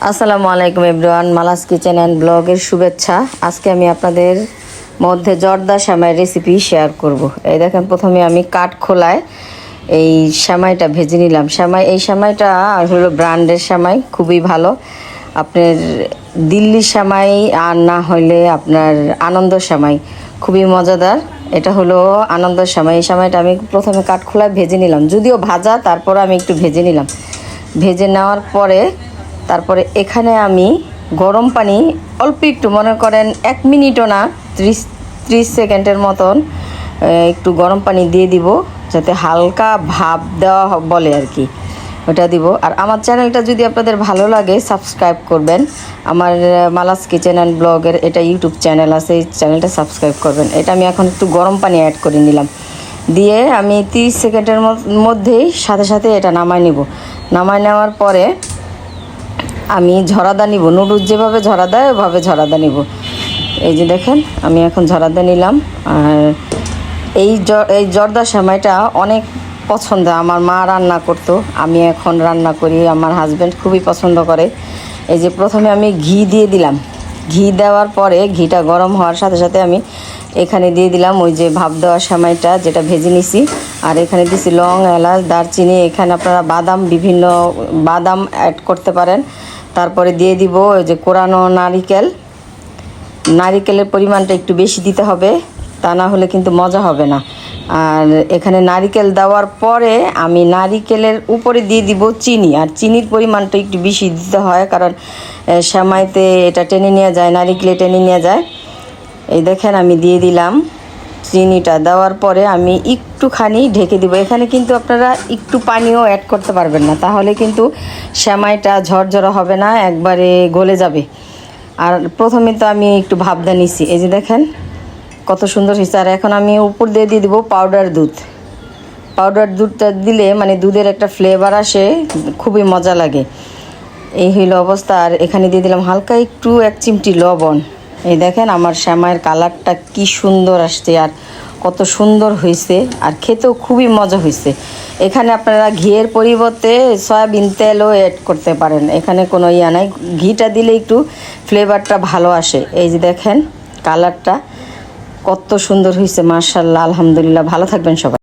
আসসালামু আলাইকুম everyone, Mala's kitchen and ব্লগের শুভেচ্ছা। আজকে আমি আপনাদের মধ্যে জর্দা সেমাই রেসিপি শেয়ার করব। এই দেখেন, প্রথমে আমি কাঠ খোলায় এই সেমাইটা ভেজে নিলাম। এই সেমাইটা হলো ব্র্যান্ডের সেমাই, খুবই ভালো। আপনার দিল্লি সেমাই আর না হলে আপনার আনন্দ সেমাই খুবই মজাদার। এটা হলো আনন্দ সেমাই। এই সেমাইটা আমি প্রথমে কাঠ খোলায় ভেজে নিলাম, যদিও ভাজা, তারপর আমি একটু ভেজে নিলাম। ভেজে নেওয়ার পরে তারপরে এখানে আমি গরম পানি অল্প একটু, মনে করেন 1 মিনিটও না, 30 সেকেন্ডের মতন একটু গরম পানি দিয়ে দিব, যাতে হালকা ভাপ দেওয়া বলে আর কি, ওটা দিব। আর আমার চ্যানেলটা যদি আপনাদের ভালো লাগে সাবস্ক্রাইব করবেন। আমার মালাস কিচেন অ্যান্ড ব্লগের এটা ইউটিউব চ্যানেল আছে, এই চ্যানেলটা সাবস্ক্রাইব করবেন। এটা আমি এখন একটু গরম পানি অ্যাড করে নিলাম, দিয়ে আমি 30 সেকেন্ডের মধ্যেই সাথে সাথে এটা নামাই নিব। নামাই নেওয়ার পরে আমি ঝরাদা নিব, নুডলস যেভাবে ঝরা দেয় ওভাবে ঝরাদা নিব। এই যে দেখেন, আমি এখন ঝরাদা নিলাম। আর এই জর্দা সেমাইটা অনেক পছন্দ, আমার মা রান্না করতো, আমি এখন রান্না করি, আমার হাজব্যান্ড খুবই পছন্দ করে। এই যে প্রথমে আমি ঘি দিয়ে দিলাম, ঘি দেওয়ার পরে ঘিটা গরম হওয়ার সাথে সাথে আমি এখানে দিয়ে দিলাম ওই যে ভাপ দেওয়া সেমাইটা যেটা ভেজে নিছি। আর এখানে দিছি লং, এলাচ, দারচিনি, এখানে আপনারা বিভিন্ন বাদাম অ্যাড করতে পারেন। তারপরে দিয়ে দিব ওই যে কোরানো নারিকেলের পরিমাণটা একটু বেশি দিতে হবে, তা না হলে কিন্তু মজা হবে না। আর এখানে নারিকেল দেওয়ার পরে আমি নারিকেলের উপরে দিয়ে দিব চিনি, আর চিনির পরিমাণটা একটু বেশি দিতে হয়, কারণ সেমাইতে এটা টেনে নিয়ে যায়, নারিকেলে টেনে নিয়ে যায়। এই দেখেন, আমি দিয়ে দিলাম চিনিটা। দেওয়ার পরে আমি একটুখানি ঢেকে দিব। এখানে কিন্তু আপনারা একটু পানিও অ্যাড করতে পারবেন না, তাহলে কিন্তু সেমাইটা ঝরঝরা হবে না, একবারে গলে যাবে। আর প্রথমে তো আমি একটু ভাবদা নিছি, এই যে দেখেন কত সুন্দর হয়েছে। আর এখন আমি উপর দিয়ে দিব পাউডার দুধটা দিলে মানে দুধের একটা ফ্লেভার আসে, খুবই মজা লাগে। এই হইল অবস্থা। আর এখানে দিয়ে দিলাম হালকা একটু 1 চিমটি লবণ। এই দেখেন আমার সেমাইয়ের কালারটা কি সুন্দর আসছে, আর কত সুন্দর হয়েছে, আর খেতেও খুবই মজা হয়েছে। এখানে আপনারা ঘিয়ের পরিবর্তে সয়াবিন তেলও অ্যাড করতে পারেন, এখানে কোনো ইয়া নাই। ঘিটা দিলে একটু ফ্লেভারটা ভালো আসে। এই যে দেখেন কালারটা কত সুন্দর হয়েছে, মাশাআল্লাহ, আলহামদুলিল্লাহ। ভালো থাকবেন সবাই।